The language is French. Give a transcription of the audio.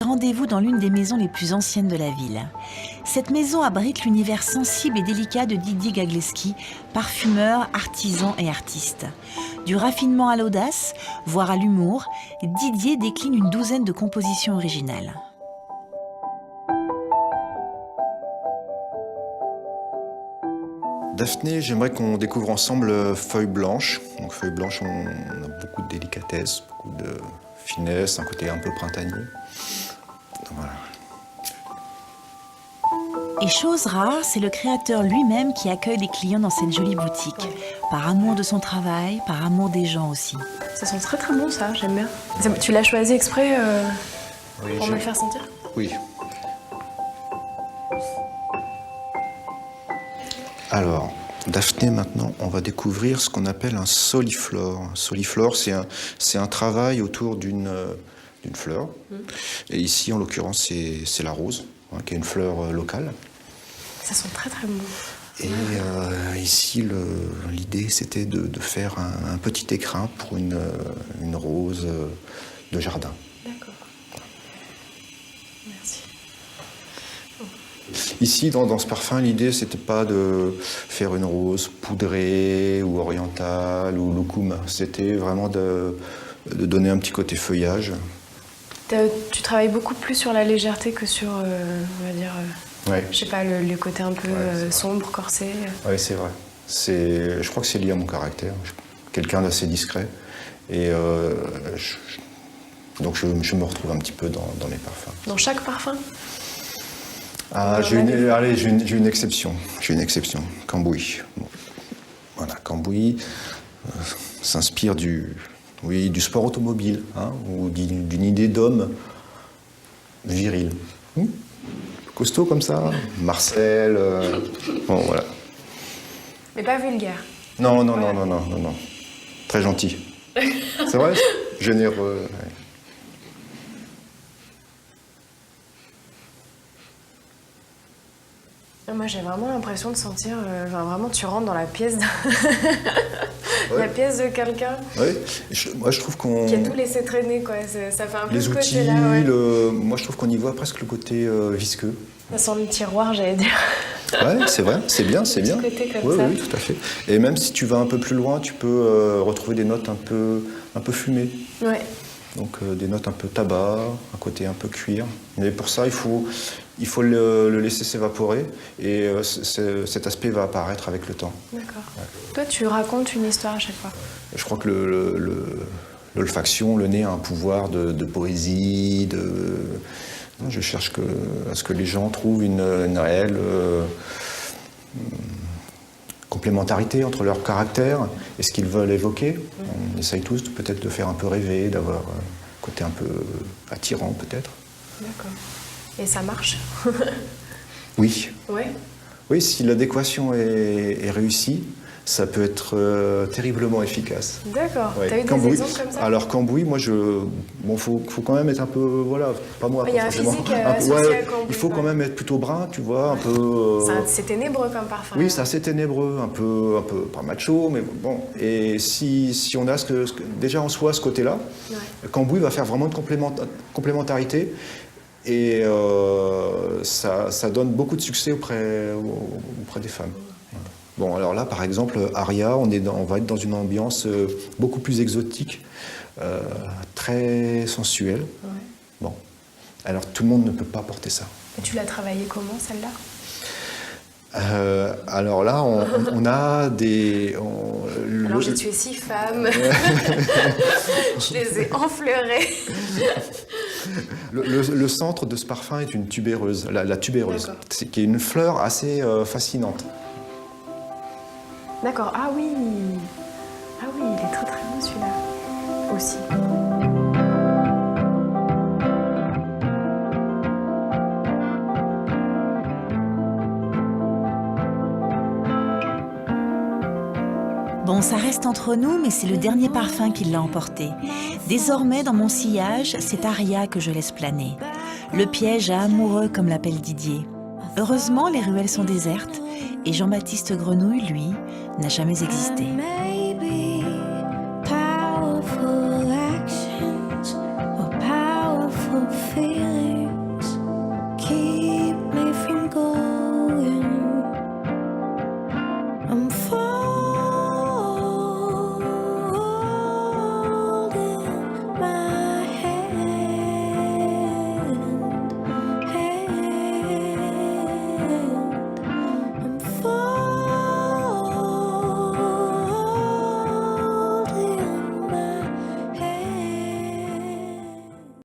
rendez-vous dans l'une des maisons les plus anciennes de la ville. Cette maison abrite l'univers sensible et délicat de Didier Gagleski, parfumeur, artisan et artiste. Du raffinement à l'audace, voire à l'humour, Didier décline une douzaine de compositions originales. Daphné, j'aimerais qu'on découvre ensemble Feuille Blanche. Donc Feuille Blanche, on a beaucoup de délicatesse, beaucoup de finesse, un côté un peu printanier. Voilà. Et chose rare, c'est le créateur lui-même qui accueille les clients dans cette jolie boutique. Par amour de son travail, par amour des gens aussi. Ça sent très très bon ça, j'aime bien. Tu l'as choisi exprès Oui, pour me le faire sentir? Oui. Alors, Daphné, maintenant, on va découvrir ce qu'on appelle un soliflore. Un soliflore, c'est un travail autour d'une fleur. Et ici, en l'occurrence, c'est la rose, hein, qui est une fleur locale. Ça sent très très bon. Et ici, l'idée, c'était de faire un petit écrin pour une rose de jardin. D'accord. Merci. Ici, dans ce parfum, l'idée, c'était pas de faire une rose poudrée ou orientale ou loukoum. C'était vraiment de donner un petit côté feuillage. Tu travailles beaucoup plus sur la légèreté que sur, on va dire, Ouais. je sais pas, le côté un peu sombre, corsé. Oui, c'est vrai. Je crois que c'est lié à mon caractère. Je suis quelqu'un d'assez discret. Et donc je me retrouve un petit peu dans les parfums. Dans chaque parfum? Ah, j'ai une exception. J'ai une exception. Cambouis. Bon. Voilà, Cambouis s'inspire du sport automobile, hein, ou d'une idée d'homme viril. Costaud comme ça, Marcel, bon voilà. Mais pas vulgaire. Non. Très gentil. C'est vrai? Généreux. Ouais. Moi, j'ai vraiment l'impression de sentir, vraiment, tu rentres dans la pièce la pièce de quelqu'un. Oui, moi je trouve qu'on... Qui a tout laissé traîner, quoi. Ça fait un peu Les ce outils, côté-là, ouais. moi je trouve qu'on y voit presque le côté visqueux. Ça sent le tiroir, j'allais dire. Ouais, c'est vrai, c'est bien. Petit côté comme Oui, ça. oui, tout à fait. Et même si tu vas un peu plus loin, tu peux retrouver des notes un peu fumées. Ouais. Donc des notes un peu tabac, un côté un peu cuir. Mais pour ça, il faut le laisser s'évaporer et cet aspect va apparaître avec le temps. D'accord. Ouais. Toi, tu racontes une histoire à chaque fois. Je crois que l'olfaction, le nez a un pouvoir de poésie, je cherche à ce que les gens trouvent une réelle complémentarité entre leur caractère et ce qu'ils veulent évoquer. On essaye tous peut-être de faire un peu rêver, d'avoir un côté un peu attirant peut-être. D'accord. Et ça marche? Oui. Ouais. Oui, si l'adéquation est réussie, ça peut être terriblement efficace. D'accord. Ouais. T'as eu des exemples comme ça? Alors Cambouis, moi faut quand même être un peu, voilà, pas moi. Il y a un forcément. physique associé à Cambouis. Il faut quand même être plutôt brun, tu vois, un peu. C'est ténébreux comme parfum. Oui, c'est assez ténébreux, un peu pas macho, mais bon. Et si on a déjà en soi ce côté-là, Cambouis va faire vraiment une complémentarité. Et ça donne beaucoup de succès auprès des femmes. Bon, alors là, par exemple, Aria, on va être dans une ambiance beaucoup plus exotique, très sensuelle. Ouais. Bon, alors tout le monde ne peut pas porter ça. Et tu l'as travaillée comment, celle-là? Alors là, on a des... Alors j'ai tué 6 femmes, je les ai enfleurées. Le centre de ce parfum est une tubéreuse, la tubéreuse, qui est une fleur assez fascinante. D'accord, ah oui, il est très très beau celui-là aussi. Bon, ça reste entre nous, mais c'est le dernier parfum qui l'a emporté. Désormais, dans mon sillage, c'est Aria que je laisse planer. Le piège à amoureux, comme l'appelle Didier. Heureusement, les ruelles sont désertes et Jean-Baptiste Grenouille, lui, n'a jamais existé. Powerful actions or powerful feelings. I'm falling.